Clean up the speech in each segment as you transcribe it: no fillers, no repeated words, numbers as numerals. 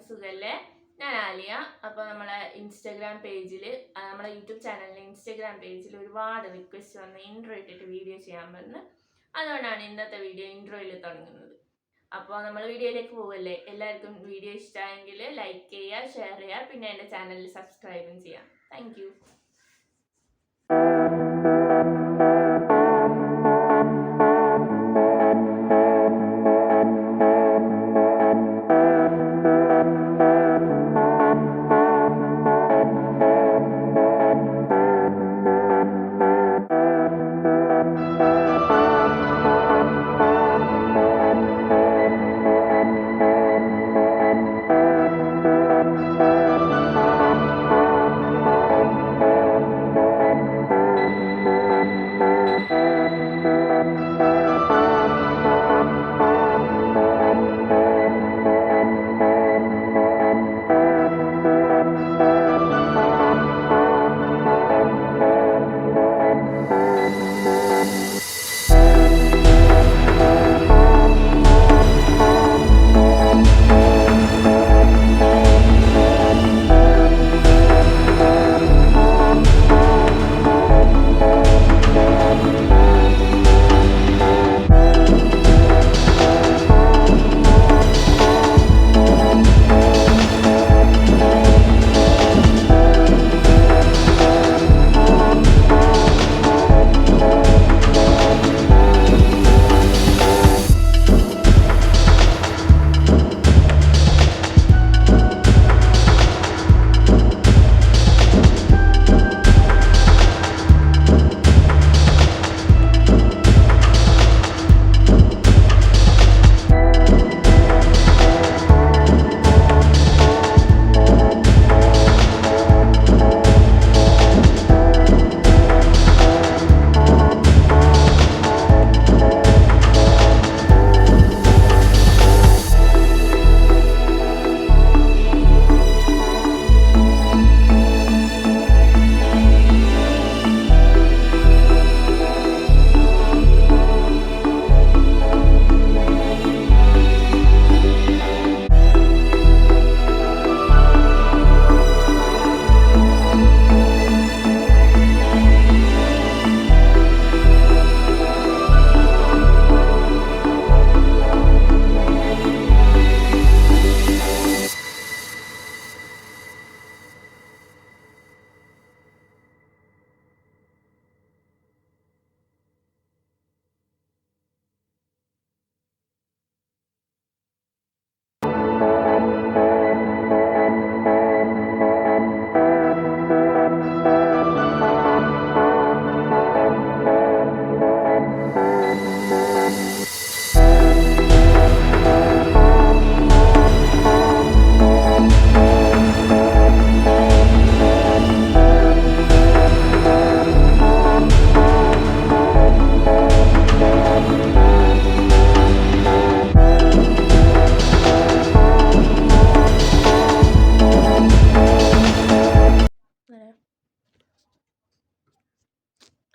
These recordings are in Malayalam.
സുഖല്ലേ? ഞാൻ ആലിയ. അപ്പോൾ നമ്മളെ ഇൻസ്റ്റാഗ്രാം പേജിൽ നമ്മളെ യൂട്യൂബ് ചാനലിലെ ഇൻസ്റ്റാഗ്രാം പേജിൽ ഒരുപാട് റിക്വസ്റ്റ് വന്ന് ഇൻട്രോ ഇട്ടിട്ട് വീഡിയോ ചെയ്യാൻ പറഞ്ഞ്, അതുകൊണ്ടാണ് ഇന്നത്തെ വീഡിയോ ഇൻട്രോയിൽ തുടങ്ങുന്നത്. അപ്പോൾ നമ്മൾ വീഡിയോയിലേക്ക് പോവല്ലേ? എല്ലാവർക്കും വീഡിയോ ഇഷ്ടമായെങ്കിൽ ലൈക്ക് ചെയ്യുക, ഷെയർ ചെയ്യുക, പിന്നെ എൻ്റെ ചാനലിൽ സബ്സ്ക്രൈബും ചെയ്യാം. Thank you.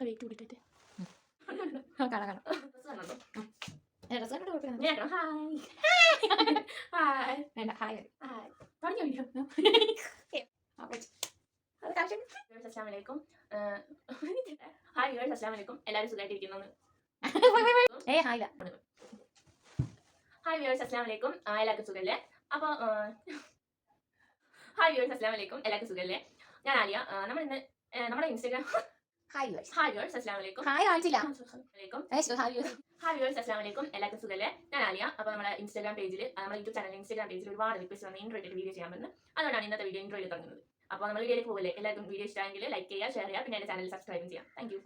വെയിറ്റ് കൂടിയിട്ട് കാണാം കാണാം. ഹായ് വ്യൂവേഴ്സ്, അസ്സലാമു അലൈക്കും. എല്ലാവരും സുഖമായിട്ടിരിക്കുന്നു? ഹായ് വ്യൂവേഴ്സ്, അസ്സലാമു അലൈക്കും. എല്ലാവർക്കും സുഖല്ലേ? അപ്പോൾ ഹായ് വ്യൂവേഴ്സ്, അസ്സലാമു അലൈക്കും. എല്ലാവർക്കും സുഖല്ലേ? ഞാൻ ആലിയ. നമ്മൾ ഇന്ന് നമ്മുടെ ഇൻസ്റ്റാഗ്രാം ഹായ് വ്യൂവേഴ്സ്, അസ്സലാമു അലൈക്കും. ഹായ് വ്യൂവേഴ്സ്, അസ്സലാമു അലൈക്കും. എല്ലാവർക്കും സുഖല്ലേ? ഞാൻ ആലിയ. അപ്പോൾ നമ്മുടെ ഇൻസ്റ്റാഗ്രാം പേജിൽ നമ്മുടെ യൂട്യൂബ് ചാനൽ ഇൻസ്റ്റാഗ്രാം പേജിൽ ഒരുപാട് റിക്വസ്റ്റ് വന്ന് ഇൻട്രോ ഇട്ടിട്ട് വീഡിയോ ചെയ്യാൻ പറഞ്ഞ്, അതുകൊണ്ടാണ് ഇന്നത്തെ വീഡിയോ ഇൻട്രോയിൽ തുടങ്ങുന്നത്. അപ്പോൾ നമ്മൾ വീഡിയോയിലേക്ക് പോകല്ലേ? എല്ലാവർക്കും വീഡിയോ ഇഷ്ടമായെങ്കിൽ ലൈക്ക് ചെയ്യുക, ഷെയർ ചെയ്യുക, പിന്നെ എൻ്റെ ചാനൽ സബ്സ്ക്രൈബും ചെയ്യാം. Thank you.